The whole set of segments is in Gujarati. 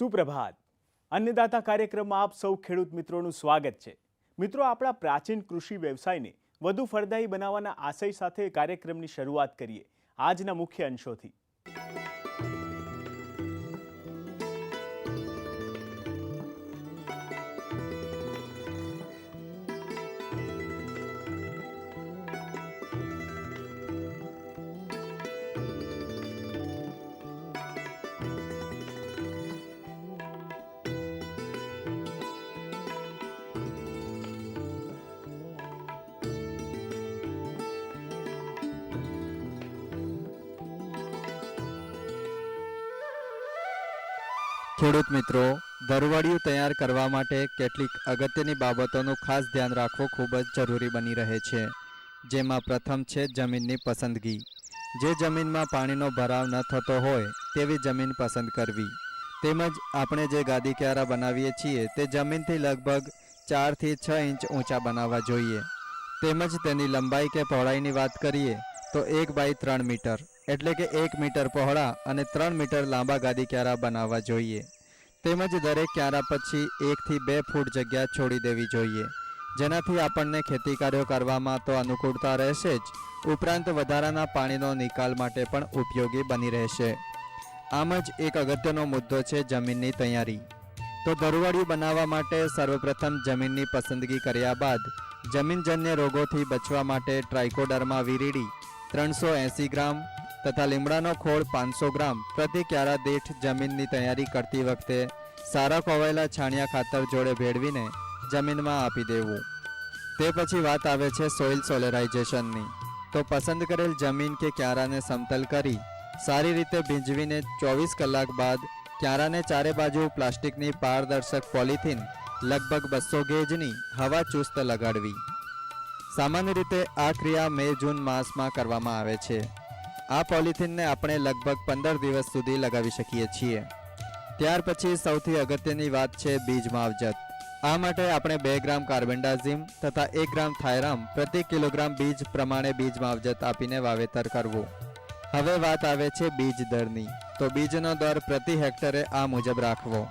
સુપ્રભાત. અન્નદાતા કાર્યક્રમમાં આપ સૌ ખેડૂત મિત્રોનું સ્વાગત છે. મિત્રો, આપણા પ્રાચીન કૃષિ વ્યવસાયને વધુ ફળદાયી બનાવવાના આશય સાથે કાર્યક્રમની શરૂઆત કરીએ આજના મુખ્ય અંશોથી. ખેડૂત મિત્રો, ધરુવાડિયું તૈયાર કરવા માટે કેટલીક અગત્યની બાબતોનું ખાસ ધ્યાન રાખવું ખૂબ જ જરૂરી બની રહે છે. જેમાં પ્રથમ છે જમીનની પસંદગી. જે જમીનમાં પાણીનો ભરાવ ન થતો હોય તેવી જમીન પસંદ કરવી. તેમજ આપણે જે ગાદી ક્યારા બનાવીએ છીએ તે જમીનથી લગભગ 4 થી 6 ઇંચ ઊંચા બનાવવા જોઈએ. તેમજ તેની લંબાઈ કે પહોળાઈની વાત કરીએ તો 1 બાય 3 મીટર એટલે કે 1 મીટર પહોળા અને 3 મીટર લાંબા ગાદી ક્યારા બનાવવા જોઈએ. તેમજ દરેક ક્યારા પછી 1 થી 2 ફૂટ જગ્યા છોડી દેવી જોઈએ, જેનાથી આપણને ખેતી કાર્યો કરવામાં તો અનુકૂળતા રહેશે જ, ઉપરાંત વધારાના પાણીનો નિકાલ માટે પણ ઉપયોગી બની રહેશે. આમ જ એક અગત્યનો મુદ્દો છે જમીનની તૈયારી. તો ધરુવાડિયું બનાવવા માટે સર્વપ્રથમ જમીનની પસંદગી કર્યા બાદ જમીનજન્ય રોગોથી બચવા માટે ટ્રાઇકોડર્મા વિરીડી 380 ગ્રામ તથા લીમડાનો ખોળ 500 ગ્રામ પ્રતિ ક્યારા દીઠ જમીનની તૈયારી કરતી વખતે સારા કોવાયેલા છાણિયા ખાતર જોડે ભેળવીને જમીનમાં આપી દેવું. તે પછી વાત આવે છે સોઇલ સોલેરાઇઝેશનની. તો પસંદ કરેલ જમીન કે ક્યારાને સમતલ કરી સારી રીતે ભીંજવીને 24 કલાક બાદ ક્યારાને ચારે બાજુ પ્લાસ્ટિકની પારદર્શક પોલિથીન લગભગ 200 ગેજની હવા ચુસ્ત લગાડવી. સામાન્ય રીતે આ ક્રિયા મે-જૂન માસમાં કરવામાં આવે છે. આ પોલિથીનને આપણે લગભગ 15 દિવસ સુધી લગાવી શકીએ છીએ. ત્યાર પછી સૌથી અગત્યની વાત છે બીજ માવજત. આ માટે આપણે 2 ગ્રામ કાર્બેન્ડાઝિમ તથા 1 ગ્રામ થાયરામ પ્રતિ કિલોગ્રામ બીજ પ્રમાણે બીજ માવજત આપીને વાવેતર કરવું. હવે વાત આવે છે બીજ દરની. તો બીજનો દર પ્રતિ હેક્ટરે આ મુજબ રાખવો.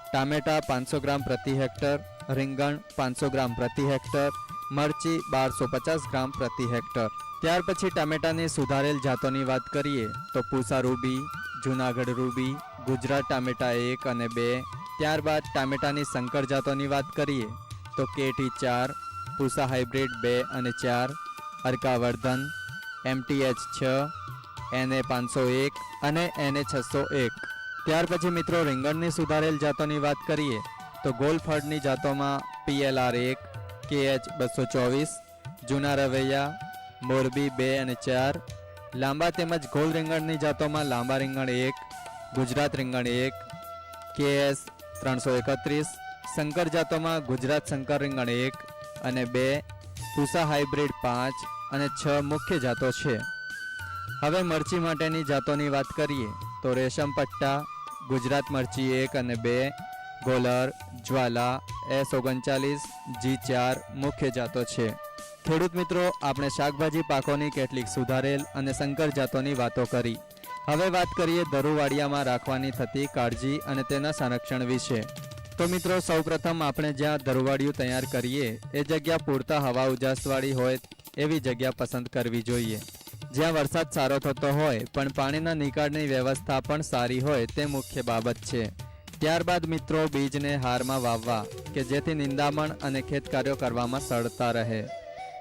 ટામેટા 500 ગ્રામ પ્રતિ હેક્ટર, રીંગણ 500 ગ્રામ પ્રતિ હેક્ટર, મરચી 1250 ગ્રામ પ્રતિ હેક્ટર. ત્યાર પછી ટામેટાની સુધારેલ જાતોની વાત કરીએ તો પૂસા રૂબી, જૂનાગઢ રૂબી, ગુજરાત ટામેટા 1 અને 2. ત્યારબાદ ટામેટાની સંકર જાતોની વાત કરીએ તો કેટી 4, પૂસા હાઇબ્રિડ 2 અને 4, અરકાવર્ધન, MTH 6, NA 501 અને NA 601. ત્યાર પછી મિત્રો રીંગણની સુધારેલ જાતોની વાત કરીએ તો ગોલફળની જાતોમાં PLR 1, KH 224, જૂના રવૈયા, મોરબી 2 અને 4. લાંબા તેમજ ગોલ રીંગણની જાતોમાં લાંબા રીંગણ 1, ગુજરાત રીંગણ 1, KS 331. શંકર જાતોમાં ગુજરાત શંકર રીંગણ 1 અને 2, પૂસા હાઇબ્રિડ 5 અને 6 મુખ્ય જાતો છે. હવે મરચી માટેની જાતોની વાત કરીએ તો રેશમ પટ્ટા, ગુજરાત મરચી 1 અને 2, ગોલર, જ્વાલા, S39, G4 મુખ્ય જાતો છે. ખેડૂત મિત્રો, આપણે શાકભાજી પાકોની કેટલીક સુધારેલ અને સંકર જાતોની વાતો કરી. હવે વાત કરીએ ધરુવાડિયામાં રાખવાની થતી કાળજી અને તેના સંરક્ષણ વિશે. તો મિત્રો, સૌપ્રથમ આપણે જ્યાં ધરુવાડિયું તૈયાર કરીએ એ જગ્યા પૂરતા હવા ઉજાસવાળી હોય એવી જગ્યા પસંદ કરવી જોઈએ. જ્યાં વરસાદ સારો થતો હોય પણ પાણીના નિકાળની વ્યવસ્થા પણ સારી હોય તે મુખ્ય બાબત છે. ત્યારબાદ મિત્રો, બીજને હારમાં વાવવા કે જેથી નિંદામણ અને ખેતકાર્યો કરવામાં સરળતા રહે.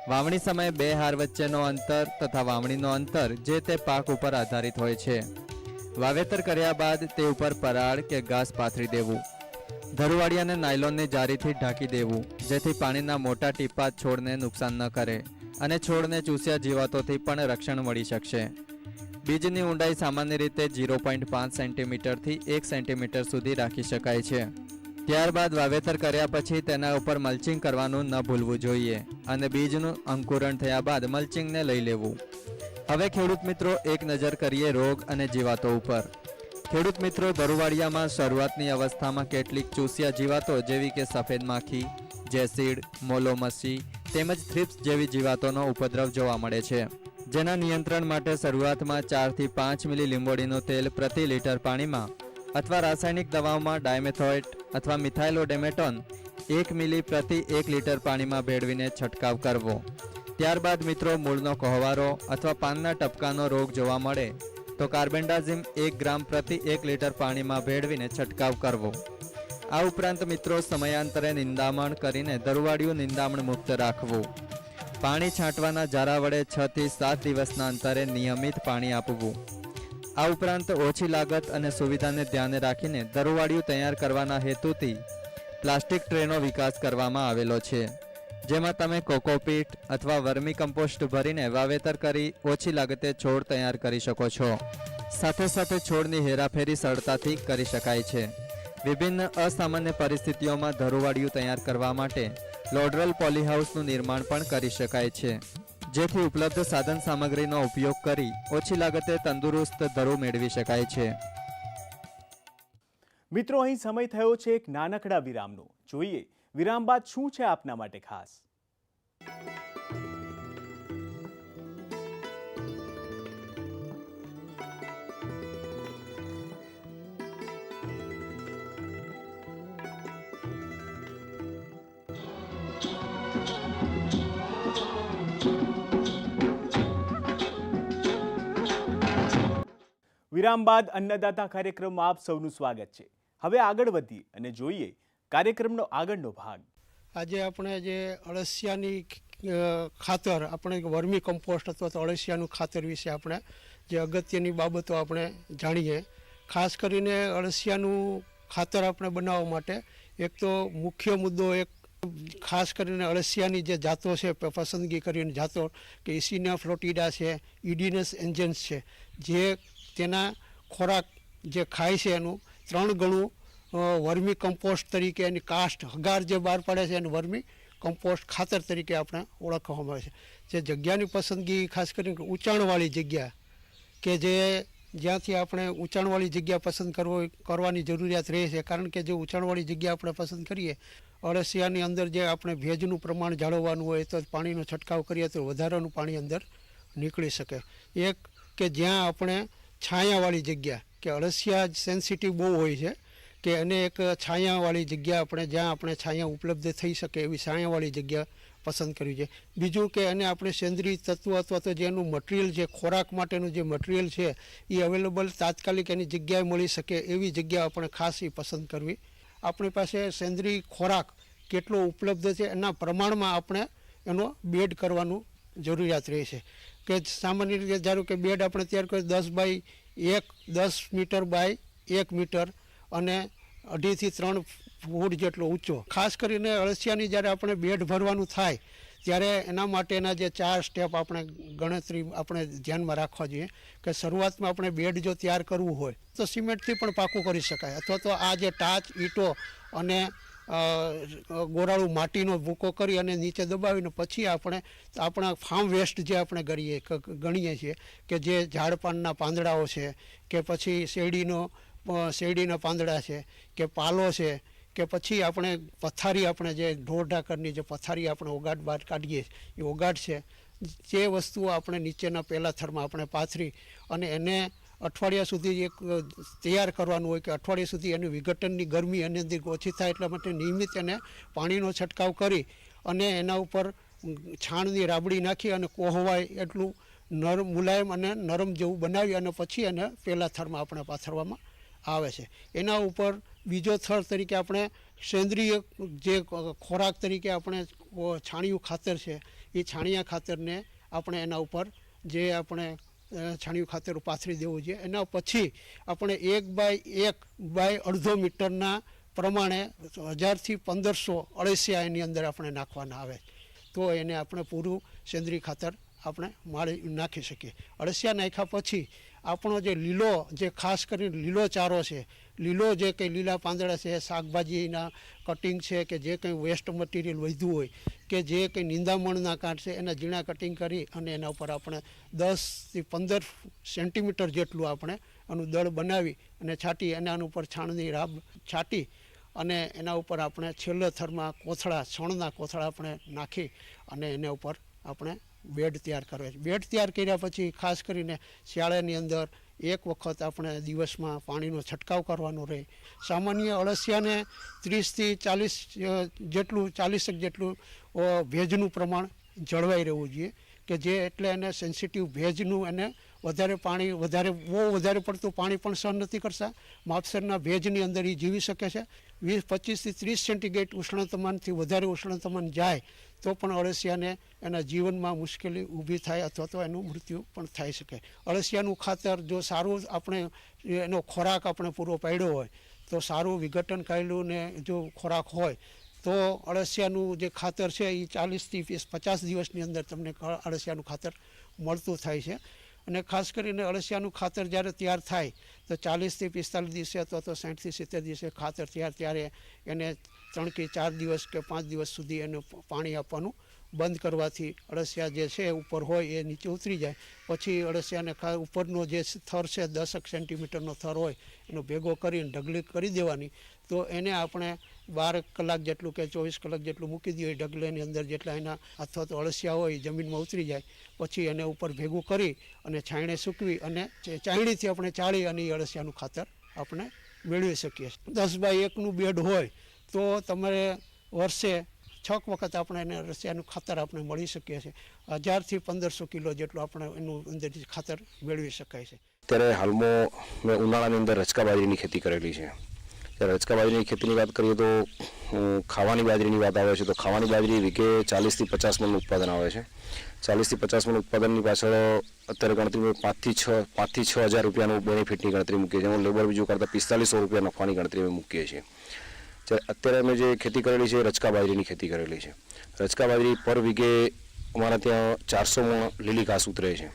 વાવણી સમયે 2 હાર વચ્ચેનો અંતર તથા વાવણીનો અંતર જે તે પાક ઉપર આધારિત હોય છે. વાવેતર કર્યા બાદ તે ઉપર પરાળ કે ઘાસ પાથરી દેવું. ધરુવાડિયાને નાયલોનની જારીથી ઢાંકી દેવું જેથી પાણીના મોટા ટીપા છોડને નુકસાન ન કરે અને છોડને ચૂસ્યા જીવાતોથી પણ રક્ષણ મળી શકશે. બીજની ઊંડાઈ સામાન્ય રીતે 0.5 સેન્ટીમીટરથી 1 સેન્ટીમીટર સુધી રાખી શકાય છે. ત્યારબાદ વાવેતર કર્યા પછી તેના ઉપર મલ્ચિંગ કરવાનું ન ભૂલવું જોઈએ અને બીજનું અંકુરણ થયા બાદ મલ્ચિંગને લઈ લેવું. હવે ખેડૂત મિત્રો, એક નજર કરીએ રોગ અને જીવાતો ઉપર. ખેડૂત મિત્રો, ધરુવાડિયામાં શરૂઆતની અવસ્થામાં કેટલીક ચૂસ્યા જીવાતો જેવી કે સફેદ માખી, જેસીડ, મોલોમસી તેમજ થ્રિપ્સ જેવી જીવાતોનો ઉપદ્રવ જોવા મળે છે. જેના નિયંત્રણ માટે શરૂઆતમાં 4 થી 5 મિલી લીંબોળીનું તેલ પ્રતિ લીટર પાણીમાં અથવા રાસાયણિક દવાઓમાં ડાયમેથોએટ અથવા મિથાઇલોડેમેટોન 1 મિલી પ્રતિ 1 લીટર પાણીમાં ભેળવીને છંટકાવ કરવો. ત્યારબાદ મિત્રો મૂળનો કોહવારો અથવા પાનના ટપકાનો રોગ જોવા મળે તો કાર્બેન્ડાઝિમ 1 ગ્રામ પ્રતિ 1 લીટર પાણીમાં ભેળવીને છંટકાવ કરવો. આ ઉપરાંત મિત્રો સમયાંતરે નિંદામણ કરીને દરવાડિયું નિંદામણ મુક્ત રાખવું. પાણી છાંટવાના જારા વડે 6 થી 7 દિવસના અંતરે નિયમિત પાણી આપવું. આ ઉપરાંત ઓછી લાગત અને સુવિધાને ધ્યાને રાખીને દરવાડિયું તૈયાર કરવાના હેતુથી પ્લાસ્ટિક ટ્રેનો વિકાસ કરવામાં આવેલો છે, જેમાં તમે કોકોપીટ અથવા વર્મી કમ્પોસ્ટ ભરીને વાવેતર કરી ઓછી લાગતે છોડ તૈયાર કરી શકો છો. સાથે સાથે છોડની હેરાફેરી સરળતાથી કરી શકાય છે. વિભિન્ન અસામાન્ય પરિસ્થિતિઓમાં ધરુવાડિયું તૈયાર કરવા માટે લોડરલ પોલીહાઉસનું નિર્માણ પણ કરી શકાય છે, જેથી ઉપલબ્ધ સાધન સામગ્રીનો ઉપયોગ કરી ઓછી લાગતે તંદુરસ્ત ધરું મેળવી શકાય છે. મિત્રો, અહીં સમય થયો છે એક નાનકડા વિરામનો. જોઈએ વિરામ બાદ શું છે આપના માટે ખાસ. વિરામ બાદ અન્નદાતા કાર્યક્રમમાં આપ સૌનું સ્વાગત છે. હવે આગળ વધીએ અને જોઈએ કાર્યક્રમનો આગળનો ભાગ. આજે આપણે જે અળસિયાની ખાતર, આપણે વર્મી કમ્પોસ્ટ અથવા તો અળસિયાનું ખાતર વિશે આપણે જે અગત્યની બાબતો આપણે જાણીએ. ખાસ કરીને અળસિયાનું ખાતર આપણે બનાવવા માટે એક તો મુખ્ય મુદ્દો એક ખાસ કરીને અળસિયાની જે જાતો છે પસંદગી કરીને જાતો કે ઇસિના ફ્લોટિડા છે, ઇડિનસ એન્જન્સ છે, જે તેના ખોરાક જે ખાય છે એનું 3 ગણું વર્મી કમ્પોસ્ટ તરીકે એની કાસ્ટ હગાર જે બહાર પડે છે એને વર્મી કમ્પોસ્ટ ખાતર તરીકે આપણે ઓળખવામાં આવે છે. જે જગ્યાની પસંદગી ખાસ કરીને ઊંચાણવાળી જગ્યા કે જે જ્યાંથી આપણે ઊંચાણવાળી જગ્યા પસંદ કરવાની જરૂરિયાત રહે છે, કારણ કે જે ઊંચાણવાળી જગ્યા આપણે પસંદ કરીએ, અળસિયાની અંદર જે આપણે ભેજનું પ્રમાણ જાળવવાનું હોય તો પાણીનો છંટકાવ કરીએ તો વધારાનું પાણી અંદર નીકળી શકે. એક કે જ્યાં આપણે છાયાવાળી જગ્યા, કે અળસિયા સેન્સિટિવ બહુ હોય છે, કે એને એક છાયાવાળી જગ્યા આપણે જ્યાં આપણે છાયા ઉપલબ્ધ થઈ શકે એવી છાયાવાળી જગ્યા પસંદ કરવી છે. બીજું કે એને આપણે સેન્દ્રીય તત્વ અથવા તો જેનું મટીરિયલ છે, ખોરાક માટેનું જે મટીરિયલ છે એ અવેલેબલ તાત્કાલિક એની જગ્યાએ મળી શકે એવી જગ્યા આપણે ખાસ એ પસંદ કરવી. આપણી પાસે સેન્દ્રીય ખોરાક કેટલો ઉપલબ્ધ છે એના પ્રમાણમાં આપણે એનો બેડ કરવાનું જરૂરિયાત રહે છે. કે સામાન્ય રીતે ધારો કે બેડ આપણે તૈયાર કરીએ 10 બાય 1, 10 મીટર બાય 1 મીટર અને 2.5 થી 3 ફૂટ જેટલો ઊંચો. ખાસ કરીને અળસિયાની જ્યારે આપણે બેડ ભરવાનું થાય ત્યારે એના માટેના જે 4 સ્ટેપ આપણે ગણતરી આપણે ધ્યાનમાં રાખવા જોઈએ. કે શરૂઆતમાં આપણે બેડ જો તૈયાર કરવું હોય તો સિમેન્ટથી પણ પાકું કરી શકાય, અથવા તો આ જે ટાચ, ઈંટો અને ગોરાળું માટીનો ભૂકો કરી અને નીચે દબાવીને પછી આપણે આપણા ફાર્મ વેસ્ટ જે આપણે ગણીએ છીએ કે જે ઝાડપાનના પાંદડાઓ છે, કે પછી શેરડીના પાંદડા છે, કે પાલો છે, કે પછી આપણે પથારી, આપણે જે ઢોર ઢાકરની જે પથારી આપણે ઓગાટ બહાર કાઢીએ એ ઓગાટ છે, જે વસ્તુઓ આપણે નીચેના પહેલા થરમાં આપણે પાથરી અને એને અઠવાડિયા સુધી એક તૈયાર કરવાનું હોય, કે અઠવાડિયા સુધી એની વિઘટનની ગરમી એની અંદર ઓછી થાય એટલા માટે નિયમિત એને પાણીનો છંટકાવ કરી અને એના ઉપર છાણની રાબડી નાખી અને કોહવાય એટલું નરમ, મુલાયમ અને નરમ જેવું બનાવી અને પછી એને પહેલા થરમાં આપણે પાથરવામાં આવે છે. એના ઉપર બીજો થર તરીકે આપણે સેન્દ્રીય જે ખોરાક તરીકે આપણે છાણિયું ખાતર છે એ છાણિયા ખાતરને આપણે એના ઉપર જે આપણે છાણિયું ખાતર પાથરી દેવું જોઈએ. એના પછી આપણે 1 બાય 1 બાય 1.5 મીટરના પ્રમાણે 1000 થી 1500 અળસિયા એની અંદર આપણે નાખવાના આવે તો એને આપણે પૂરું સેન્દ્રીય ખાતર આપણે નાખી શકીએ. અળસિયા નાખ્યા પછી આપણો જે લીલો, જે ખાસ કરીને લીલો ચારો છે, લીલો જે કંઈ લીલા પાંદડા છે, શાકભાજીના કટિંગ છે, કે જે કંઈ વેસ્ટ મટીરિયલ વધ્યું હોય, કે જે કંઈ નિંદામણના કાંઠ છે એના ઝીણા કટિંગ કરી અને એના ઉપર આપણે 10 થી 15 સેન્ટીમીટર જેટલું આપણે એનું દળ બનાવી અને છાંટી એના ઉપર છાણની રાબ છાંટી અને એના ઉપર આપણે છેલ્લા થરમાં કોથળા, છણના કોથળા આપણે નાખી અને એના ઉપર આપણે બેડ તૈયાર કરવો છે. બેડ તૈયાર કર્યા પછી ખાસ કરીને શિયાળાની અંદર એક વખત આપણે દિવસમાં પાણીનો છંટકાવ કરવાનો રહે. સામાન્ય અળસિયાને 30થી 40 જેટલું 40 જેટલું ભેજનું પ્રમાણ જળવાઈ રહેવું જોઈએ કે જે એટલે એને સેન્સિટિવ ભેજનું એને વધારે પાણી બહુ વધારે પડતું પાણી પણ સહન નથી કરતા. માપસરના ભેજની અંદર એ જીવી શકે છે. 25થી 30 સેન્ટીગ્રેડ ઉષ્ણતામાનથી વધારે ઉષ્ણતામાન જાય તો પણ અળસિયાને એના જીવનમાં મુશ્કેલી ઊભી થાય અથવા તો એનું મૃત્યુ પણ થઈ શકે. અળસિયાનું ખાતર જો સારું આપણે એનો ખોરાક આપણે પૂરો પાડ્યો હોય તો સારું વિઘટન કરેલું ને જો ખોરાક હોય તો અળસિયાનું જે ખાતર છે એ 40થી 50 દિવસની અંદર તમને અળસિયાનું ખાતર મળતું થાય છે. અને ખાસ કરીને અળસિયાનું ખાતર જ્યારે તૈયાર થાય તો 40થી 45 દિવસે અથવા તો 60થી 70 દિવસે ખાતર ત્યારે એને 3 કે 4 દિવસ કે 5 દિવસ સુધી એને પાણી આપવાનું બંધ કરવાથી અળસિયા જે છે ઉપર હોય એ નીચે ઉતરી જાય. પછી અળસિયાને ઉપરનો જે થર છે 10 સેન્ટીમીટરનો થર હોય એનો ભેગો કરીને ઢગલી કરી દેવાની. તો એને આપણે 12 કલાક જેટલું કે 24 કલાક જેટલું મૂકી દઈએ ઢગલાની અંદર જેટલા એના અથવા તો અળસિયા હોય જમીનમાં ઉતરી જાય. પછી એને ઉપર ભેગું કરી અને છાંયણે સૂકવી અને ચાયણીથી આપણે ચાળી અને એ અળસિયાનું ખાતર આપણે મેળવી શકીએ. 10 બાય 1નું બેડ હોય તો તમારે વર્ષે 6 વખત આપણે એને અળસિયાનું ખાતર આપણે મળી શકીએ છીએ. 1000થી 1500 કિલો જેટલું આપણે એનું અંદરથી ખાતર મેળવી શકાય છે. અત્યારે હાલમાં મેં ઉનાળાની અંદર રચકા બાજરીની ખેતી કરેલી છે. ત્યારે રચકા બાજરીની ખેતીની વાત કરીએ તો ખાવાની બાજરીની વાત આવે છે તો ખાવાની બાજરી વીઘે 40થી 50 મણનું ઉત્પાદન આવે છે. 40થી 50 મણ ઉત્પાદનની પાછળ અત્યારે ગણતરી 5થી 6 હજાર રૂપિયાનું બેનિફિટની ગણતરી મૂકીએ છીએ. લેબર બીજું કરતાં 4500 રૂપિયા નફાની ગણતરી અમે મૂકીએ છીએ. અત્યારે અમે જે ખેતી કરેલી છે રચકા બાજરીની ખેતી કરેલી છે. રચકા બાજરી પર વીઘે અમારા ત્યાં 400 મણ લીલી ઘાસ ઉતરે છે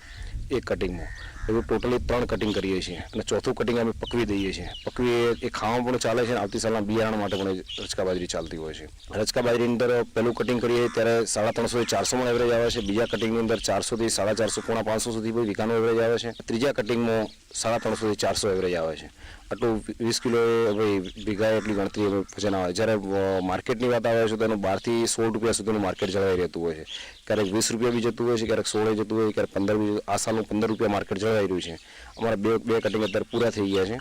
એક કટિંગમાં. એવું ટોટલી 3 કટિંગ કરીએ છીએ અને ચોથું કટિંગ અમે પકવી દઈએ છીએ. પકવી એ ખાવામાં પણ ચાલે છે અને આવતી સાલના બિયારણ માટે પણ રચકા બાજરી ચાલતી હોય છે. રચકા બાજરીની અંદર પહેલું કટિંગ કરીએ ત્યારે 350થી 400 મણ એવરેજ આવે છે. બીજા કટિંગની અંદર 400થી 450 પોણા 500 સુધી વીઘાનો એવરેજ આવે છે. ત્રીજા કટિંગમાં 350થી 400 એવરેજ આવે છે. આટલું 20 કિલો વીઘા એટલી ગણતરી વજન આવે. જ્યારે માર્કેટની વાત આવે છે તો એનું 12થી 16 રૂપિયા સુધીનું માર્કેટ જળવાઈ રહેતું હોય છે. ક્યારેક 20 રૂપિયા બી જતું હોય છે, ક્યારેક 16 જતું હોય, ક્યારેક 15 બી. આ સાલનું 15 રૂપિયા માર્કેટ જળવાઈ રહ્યું છે. અમારા બે કટિંગ અત્યારે પૂરા થઈ ગયા છે.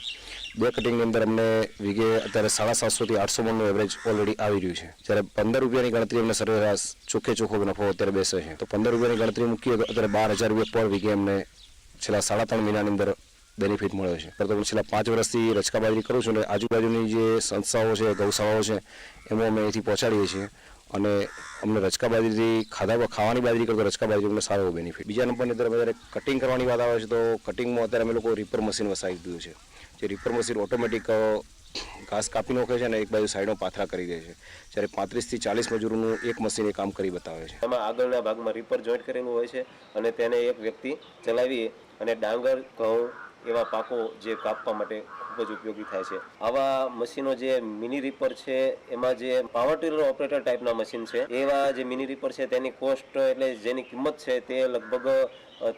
2 કટિંગની અંદર અમને વીઘે અત્યારે 750થી 800 મણનું એવરેજ ઓલરેડી આવી રહ્યું છે. જ્યારે 15 રૂપિયાની ગણતરી અમને સરેરાશ ચોખ્ખો નફો અત્યારે બેસે છે. તો 15 રૂપિયાની ગણતરી મૂકીએ તો અત્યારે 12,000 રૂપિયા પર વીઘે અમને છેલ્લા 3.5 મહિનાની અંદર બેનિફિટ મળ્યો છે. પરંતુ છેલ્લા 5 વર્ષથી રચકા બાજરી કરું છું અને આજુબાજુની જે સંસ્થાઓ છે, ગૌશાળાઓ છે એમાં અમે અહીંથી પહોંચાડીએ છીએ અને અમને રચકા બાજરીથી ખાવાની બાજરી કરતો રચકા બાજરી અમને સારો બેનિફિટ. બીજા નંબરની અંદર જ્યારે કટિંગ કરવાની વાત આવે છે તો કટિંગમાં અત્યારે અમે લોકો રીપર મશીન વસાવી દીધું છે. જે રીપર મશીન ઓટોમેટિક ઘાસ કાપી નાખે છે અને એક બાજુ સાઈડમાં પાથરા કરી દે છે. જ્યારે 35થી 40 મજૂરોનું એક મશીન એ કામ કરી બતાવે છે. એમાં આગળના ભાગમાં રીપર જોઈન્ટ કરેલું હોય છે અને તેને એક વ્યક્તિ ચલાવી અને ડાંગર, ઘઉં એવા પાકો જે કાપવા માટે ખૂબ જ ઉપયોગી થાય છે. આવા મશીનો જે મિની રીપર છે એમાં જે પાવર ટીલર ઓપરેટર ટાઈપના મશીન છે એવા જે મિની રીપર છે તેની કોસ્ટ એટલે જેની કિંમત છે તે લગભગ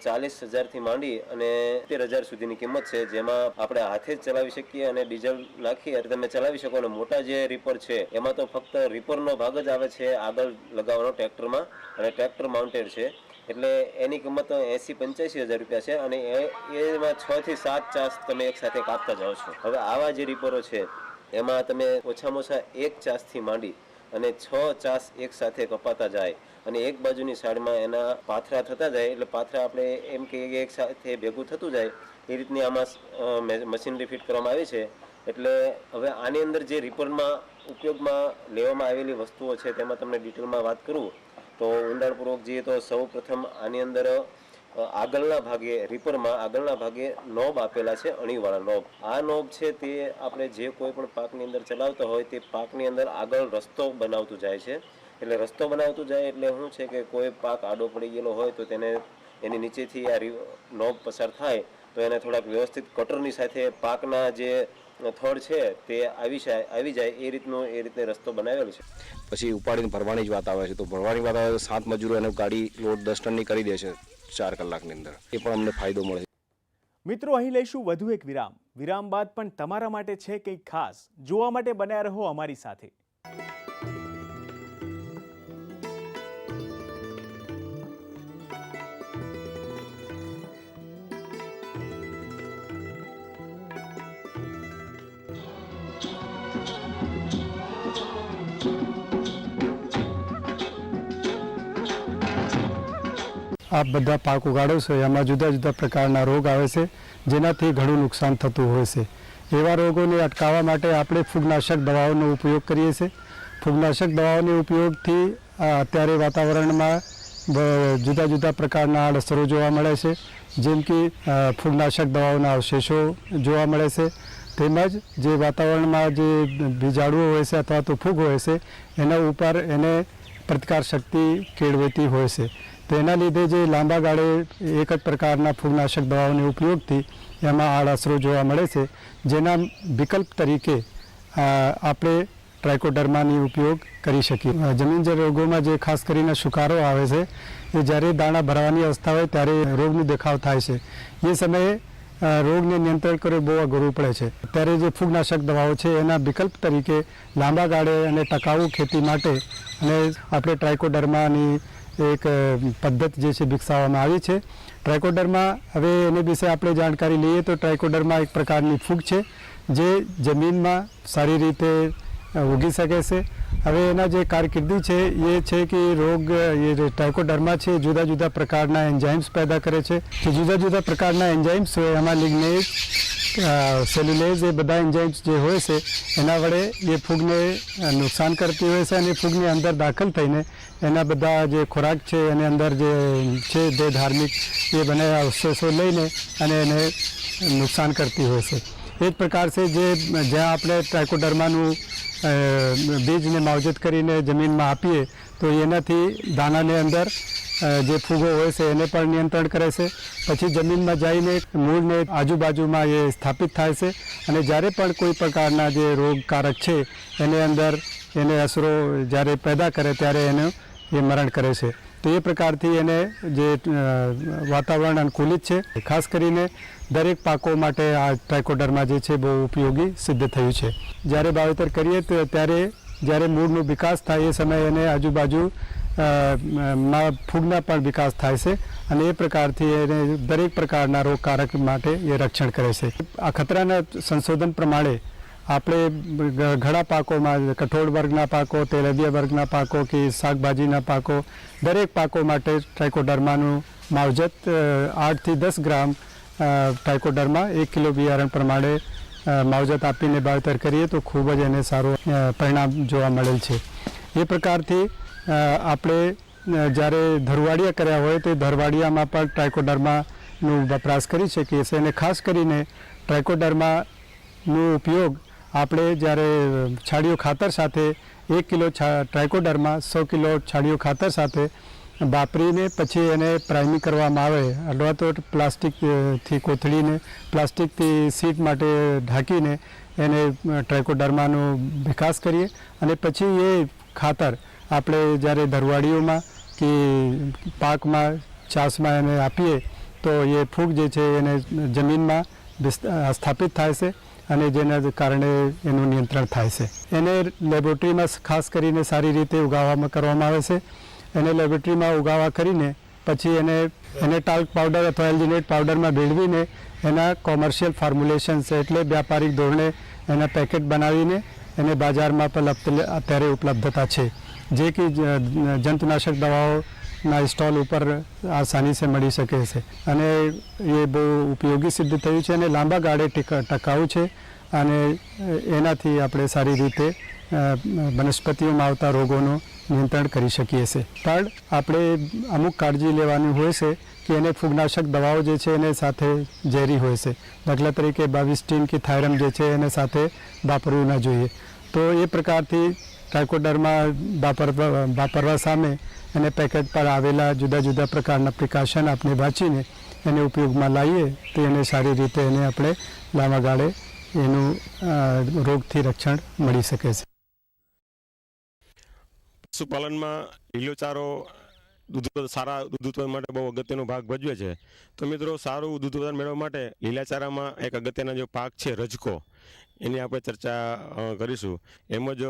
40,000થી માંડી અને 70,000 સુધીની કિંમત છે. જેમાં આપણે હાથે જ ચલાવી શકીએ અને ડીઝલ નાખી અને તમે ચલાવી શકો. અને મોટા જે રીપર છે એમાં તો ફક્ત રીપરનો ભાગ જ આવે છે આગળ લગાવવાનો ટ્રેક્ટરમાં અને ટ્રેક્ટર માઉન્ટેડ છે. એટલે એની કિંમત 80-85 હજાર રૂપિયા છે અને એમાં 6 થી 7 ચાસ તમે એક સાથે કાપતા જાઓ છો. હવે આવા જે રીપરો છે એમાં તમે ઓછામાં ઓછા 1 ચાસથી માંડી અને 6 ચાસ એક સાથે કપાતા જાય અને એક બાજુની સાઈડમાં એના પાથરા થતા જાય. એટલે પાથરા આપણે એમ કે એક સાથે ભેગું થતું જાય એ રીતની આમાં મશીનરી ફિટ કરવામાં આવી છે. એટલે હવે આની અંદર જે રીપરમાં ઉપયોગમાં લેવામાં આવેલી વસ્તુઓ છે તેમાં તમને ડિટેલમાં વાત કરું તો ઊંડાણપૂર્વક જઈએ તો સૌ પ્રથમ આની અંદર આગળના ભાગે રીપરમાં આગળના ભાગે નોબ આપેલા છે, અણીવાળા નોબ. આ નોબ છે તે આપણે જે કોઈ પણ પાકની અંદર ચલાવતા હોય તે પાકની અંદર આગળ રસ્તો બનાવતું જાય છે. એટલે રસ્તો બનાવતું જાય એટલે શું છે કે કોઈ પાક આડો પડી ગયેલો હોય તો તેને એની નીચેથી આ નોબ પસાર થાય તો એને થોડાક વ્યવસ્થિત કટરની સાથે પાકના જે થડ છે તે આવી જાય એ રીતે રસ્તો બનાવેલો છે. પછી ઉપાડીને ભરવાની જ વાત આવે છે તો ભરવાની વાત આવે તો 7 મજૂરો એને ગાડી લોડ 10 ટનની કરી દે છે 4 કલાકની અંદર. એ પણ અમને ફાયદો મળે છે. મિત્રો, અહીં લઈશું વધુ એક વિરામ. વિરામ બાદ પણ તમારા માટે છે કંઈક ખાસ. જોવા માટે બન્યા રહો અમારી સાથે. આપ બધા પાક ઉગાડો છો એમાં જુદા જુદા પ્રકારના રોગ આવે છે, જેનાથી ઘણું નુકસાન થતું હોય છે. એવા રોગોને અટકાવવા માટે આપણે ફૂગનાશક દવાઓનો ઉપયોગ કરીએ છીએ. ફૂગનાશક દવાઓના ઉપયોગથી અત્યારે વાતાવરણમાં જુદા જુદા પ્રકારના આડઅસરો જોવા મળે છે, જેમ કે ફૂગનાશક દવાઓના અવશેષો જોવા મળે છે, તેમજ જે વાતાવરણમાં જે બીજાણુઓ હોય છે અથવા તો ફૂગ હોય છે એના ઉપર એને પ્રતિકાર શક્તિ કેળવતી હોય છે. તેના લીધે જે લાંબા ગાળે એક જ પ્રકારના ફૂગનાશક દવાઓના ઉપયોગથી એમાં આડઅસરો જોવા મળે છે, જેના વિકલ્પ તરીકે આપણે ટ્રાઇકોડર્માની ઉપયોગ કરી શકીએ. જમીનજળ રોગોમાં જે ખાસ કરીને સુકારો આવે છે એ જ્યારે દાણા ભરાવાની અવસ્થા હોય ત્યારે રોગનો દેખાવ થાય છે. એ સમયે રોગને નિયંત્રણ કરવું બહુ અઘરું પડે છે. ત્યારે જે ફૂગનાશક દવાઓ છે એના વિકલ્પ તરીકે લાંબા ગાળે અને ટકાઉ ખેતી માટે અને આપણે ટ્રાઇકોડર્માની એક પદ્ધતિ જે છે વિકસાવવામાં આવી છે. ટ્રાઇકોડર્મા, હવે એની વિશે આપણે જાણકારી લઈએ તો ટ્રાઇકોડર્મા એક પ્રકારની ફૂગ છે જે જમીનમાં સારી રીતે ઉગી શકે છે. હવે એના જે કારકિર્દી છે એ છે કે રોગ એ ટ્રાઇકોડર્મા છે જુદા જુદા પ્રકારના એન્ઝાઇમ્સ પેદા કરે છે. કે જુદા જુદા પ્રકારના એન્ઝાઇમ્સ હોય એમાં લિગ્નેઝ, સેલ્યુલેઝ, એ બધા એન્ઝાઇમ્સ જે હોય છે એના વડે એ ફૂગને નુકસાન કરતી હોય છે અને ફૂગની અંદર દાખલ થઈને એના બધા જે ખોરાક છે એની અંદર જે છે જે ધાર્મિક એ બને અવશેષો લઈને અને એને નુકસાન કરતી હોય છે. એ જ પ્રકાર છે જે જ્યાં આપણે ટ્રાઇકોડર્માનું બીજને માવજત કરીને જમીનમાં આપીએ તો એનાથી દાણાની અંદર જે ફૂગો હોય છે એને પણ નિયંત્રણ કરે છે. પછી જમીનમાં જઈને મૂળને આજુબાજુમાં એ સ્થાપિત થાય છે અને જ્યારે પણ કોઈ પ્રકારના જે રોગકારક છે એની અંદર એને અસરો જ્યારે પેદા કરે ત્યારે એને એ મરણ કરે છે. તો એ પ્રકારથી એને જે વાતાવરણ અનુકૂલિત છે. ખાસ કરીને દરેક પાકો માટે આ ટ્રાઇકોડર્મા જે છે બહુ ઉપયોગી સિદ્ધ થયું છે. જ્યારે વાવેતર કરીએ તો ત્યારે જ્યારે મૂળનો વિકાસ થાય એ સમયે એને આજુબાજુ માં ફૂગના પણ વિકાસ થાય છે અને એ પ્રકારથી એને દરેક પ્રકારના રોગકારક માટે એ રક્ષણ કરે છે. આ ખતરાના સંશોધન પ્રમાણે આપણે ઘણા પાકોમાં કઠોળ વર્ગના પાકો, તેલબિયા વર્ગના પાકો કે શાકભાજીના પાકો, દરેક પાકો માટે ટ્રાઇકોડર્માનું માવજત 8 થી 10 ગ્રામ ટ્રાઇકોડર્મા 1 કિલો બિયારણ પ્રમાણે માવજત આપીને વાવેતર કરીએ તો ખૂબ જ એને સારું પરિણામ જોવા મળેલ છે. એ પ્રકારથી આપણે જ્યારે ધરવાડિયા કર્યા હોય તો ધરવાડિયામાં પણ ટ્રાઇકોડર્માનો વપરાશ કરી શકીએ છીએ. અને ખાસ કરીને ટ્રાઇકોડર્માનો ઉપયોગ આપણે જ્યારે છાણિયું ખાતર સાથે 1 કિલો ટ્રાઇકોડર્મા 100 કિલો છાણિયું ખાતર સાથે વાપરીને પછી એને પ્રાઇમિંગ કરવામાં આવે અથવા તો પ્લાસ્ટિકથી કોથળીને પ્લાસ્ટિકથી સીટ માટે ઢાંકીને એને ટ્રાઇકોડર્માનો વિકાસ કરીએ અને પછી એ ખાતર આપણે જ્યારે ધરવાડીઓમાં કે પાકમાં ચાસમાં એને આપીએ તો એ ફૂગ જે છે એને જમીનમાં સ્થાપિત થાય છે અને જેના કારણે એનું નિયંત્રણ થાય છે. એને લેબોરેટરીમાં ખાસ કરીને સારી રીતે ઉગાવવામાં કરવામાં આવે છે. એને લેબોરેટરીમાં ઉગાવા કરીને પછી એને ટાલ્ક પાવડર અથવા એલ્જિનેટ પાવડરમાં ભેળવીને એના કોમર્શિયલ ફોર્મ્યુલેશન્સ એટલે વ્યાપારિક ધોરણે એના પેકેટ બનાવીને એને બજારમાં પણ અત્યારે ઉપલબ્ધતા છે, જે કે જંતુનાશક દવાઓના સ્ટોલ ઉપર આસાની સે મળી શકે છે અને એ બહુ ઉપયોગી સિદ્ધ થયું છે અને લાંબા ગાળે ટકાઉ છે અને એનાથી આપણે સારી રીતે વનસ્પતિઓમાં આવતા રોગોનું નિયંત્રણ કરી શકીએ છીએ. પણ આપણે અમુક કાળજી લેવાની હોય છે કે એને ફૂગનાશક દવાઓ જે છે એને સાથે ઝેરી હોય છે. દાખલા તરીકે બાવિસ્ટીન કે થાયરમ જે છે એને સાથે વાપરવું ન જોઈએ. તો એ પ્રકારથી ટ્રાઇકોડર્મા વાપરવા સામે એને પેકેટ પર આવેલા જુદા જુદા પ્રકારના પ્રિકોશન આપણે વાંચીને એને ઉપયોગમાં લાવીએ તો એને સારી રીતે એને આપણે લાંબા ગાળે એનું રોગથી રક્ષણ મળી શકે છે. પશુપાલનમાં લીલો ચારો સારા દૂધ ઉત્પાદન માટે બહુ અગત્યનો ભાગ ભજવે છે. તો મિત્રો, સારું દૂધ ઉત્પાદન મેળવવા માટે લીલા ચારામાં એક અગત્યના જે પાક છે રજકો, એની આપણે ચર્ચા કરીશું. એમ જ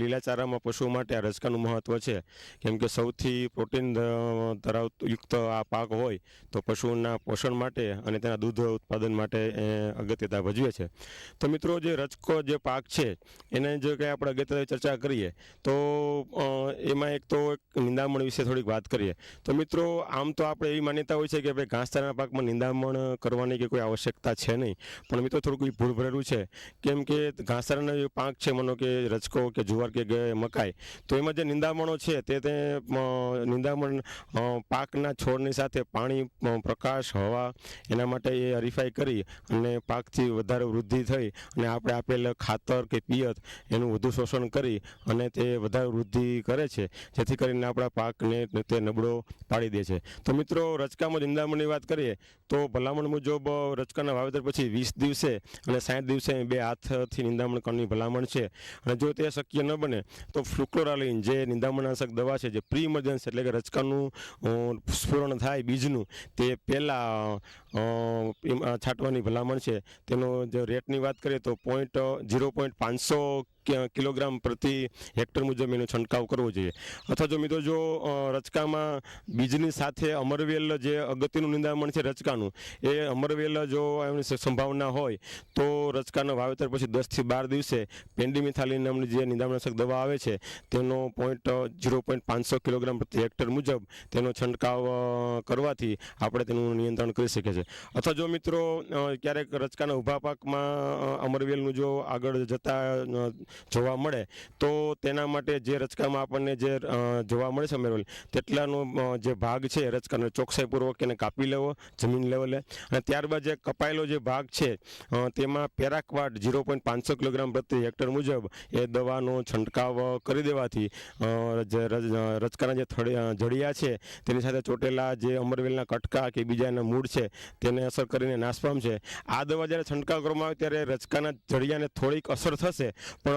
લીલાચારામાં પશુઓ માટે આ રચકાનું મહત્ત્વ છે, કેમ કે સૌથી પ્રોટીન યુક્ત આ પાક હોય તો પશુઓના પોષણ માટે અને તેના દૂધ ઉત્પાદન માટે અગત્યતા ભજવે છે. તો મિત્રો, જે રચકો જે પાક છે એને જો કંઈ આપણે અગત્યની ચર્ચા કરીએ તો એમાં એક નિંદામણ વિશે થોડીક વાત કરીએ. તો મિત્રો, આમ તો આપણે એવી માન્યતા હોય છે કે ભાઈ ઘાસચારાના પાકમાં નિંદામણ કરવાની કે કોઈ આવશ્યકતા છે નહીં, પણ મિત્રો થોડુંક ભૂલ ભરેલું છે. કેમ કે ઘાસચારાનો જે પાક છે, માનો કે રચકો કે જુવાર કે મકાઈ, તો એમાં જે નિંદામણો છે તે નિંદામણ પાકના છોડની સાથે પાણી, પ્રકાશ, હવા એના માટે એ હરીફાઈ કરી અને પાકથી વધારે વૃદ્ધિ થઈ અને આપણે આપેલ ખાતર કે પિયત એનું વધુ શોષણ કરી અને તે વધારે વૃદ્ધિ કરે છે, જેથી કરીને આપણા પાકને તે નબળો પાડી દે છે. તો મિત્રો, રચકામાં નિંદામણની વાત કરીએ તો ભલામણ મુજબ રચકાના વાવેતર પછી 20 દિવસે અને 60 દિવસે 2 હાથથી નિંદામણ કરવાની ભલામણ છે. અને જો તે શક્ય ન બને તો ફ્લુક્લોરાલીન જે નિંદામણનાશક દવા છે, જે પ્રી ઇમરજન્સ એટલે કે રચકાનું સ્ફુરણ થાય બીજનું તે પહેલાં છાંટવાની ભલામણ છે. તેનો જો રેટની વાત કરીએ તો 0.500 કિલોગ્રામ પ્રતિ હેક્ટર મુજબ એનો છંટકાવ કરવો જોઈએ. અથવા જો મિત્રો, જો રચકામાં બીજની સાથે અમરવેલ જે અગત્યનું નિંદામણ છે રચકાનું, એ અમરવેલ જો એની સંભાવના હોય તો રચકાના વાવેતર પછી 10 થી 12 દિવસે પેન્ડીમિથાલિન નામની જે નિંદામણનાશક દવા આવે છે તેનો 0.500 કિલોગ્રામ પ્રતિ હેક્ટર મુજબ તેનો છંટકાવ કરવાથી આપણે તેનું નિયંત્રણ કરી શકીએ છીએ. અથવા જો મિત્રો ક્યારેક રચકાના ઊભા પાકમાં અમરવેલનું જો આગળ જતા જોવા મળે તો તેના માટે જે રચકામાં આપણને જે જોવા મળે છે અમરવેલ, તેટલાનો જે ભાગ છે રચકાનો ચોકસાઈપૂર્વક એને કાપી લેવો જમીન લેવલે, અને ત્યારબાદ જે કપાયેલો જે ભાગ છે તેમાં પેરાક્વાટ 0.500 કિલોગ્રામ પ્રતિ હેક્ટર મુજબ એ દવાનો છંટકાવ કરી દેવાથી રચકાના જે જડિયા છે તેની સાથે ચોટેલા જે અમરવેલના કટકા કે બીજા એના મૂળ છે તેને અસર કરીને નાશ પામશે. આ દવા જ્યારે છંટકાવ કરવામાં આવે ત્યારે રચકાના જડિયાને થોડીક અસર થશે, પણ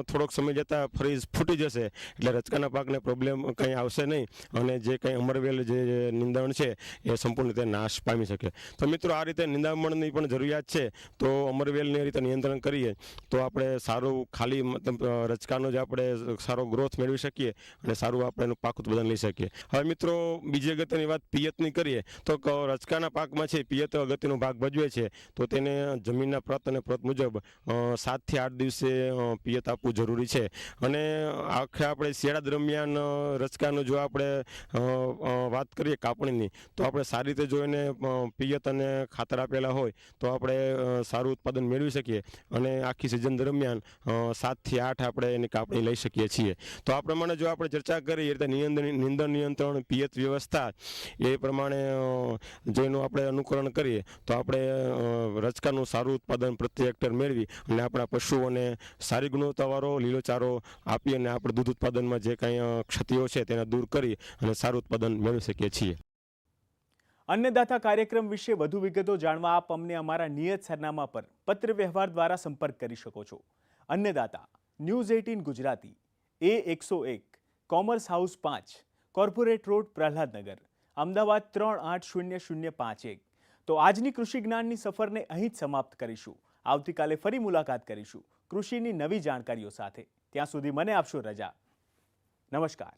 થોડોક સમય જતાં ફરી ફૂટી જશે, એટલે રચકાના પાકને પ્રોબ્લેમ કંઈ આવશે નહીં અને જે કંઈ અમરવેલ જે નિંદામણ છે એ સંપૂર્ણ રીતે નાશ પામી શકે. તો મિત્રો, આ રીતે નિંદામણની પણ જરૂરિયાત છે. તો અમરવેલને રીતે નિયંત્રણ કરીએ તો આપણે સારું ખાલી મતલબ રચકાનો જ આપણે સારો ગ્રોથ મેળવી શકીએ અને સારું આપણે એનું પાક ઉત્પાદન લઈ શકીએ. હવે મિત્રો, બીજી અગત્યની વાત પિયતની કરીએ તો રચકાના પાકમાં છે પિયત અગત્યનો ભાગ ભજવે છે. તો તેને જમીનના પ્રત અને પ્રત મુજબ 7 થી 8 દિવસે પિયત આપવું જરૂરી છે. અને આપણે શિયાળા દરમિયાન રચકાનું જો આપણે વાત કરીએ કાપણીની, તો આપણે સારી રીતે જો એને પિયત અને ખાતર આપેલા હોય તો આપણે સારું ઉત્પાદન મેળવી શકીએ અને આખી સિઝન દરમિયાન 7 થી 8 આપણે એની કાપણી લઈ શકીએ છીએ. તો આ પ્રમાણે જો આપણે ચર્ચા કરીએ રીતે નિંદણ નિયંત્રણ, પિયત વ્યવસ્થા એ પ્રમાણે જેનું આપણે અનુકરણ કરીએ તો આપણે રચકાનું સારું ઉત્પાદન પ્રતિ હેક્ટર મેળવી અને આપણા પશુઓને સારી ગુણવત્તાવાળો લીલો ચારો આપી અને આપણે દૂધ ઉત્પાદનમાં જે કાંઈ ક્ષતિઓ છે તેને દૂર કરી અને સારું ઉત્પાદન મેળવી શકીએ છીએ. અન્નદાતા કાર્યક્રમ વિશે વધુ વિગતો જાણવા આપ અમને અમારા નિયત સરનામા પર પત્ર વ્યવહાર દ્વારા સંપર્ક કરી શકો છો. Annadata, News 18 Gujarati, A101, Commerce House 5, Corporate Road, Prahladnagar, Ahmedabad 380051. તો આજની કૃષિ જ્ઞાનની સફરને અહીં જ સમાપ્ત કરીશું. આવતીકાલે ફરી મુલાકાત કરીશું કૃષિની નવી જાણકારીઓ સાથે. ત્યાં સુધી મને આપશો રજા. નમસ્કાર.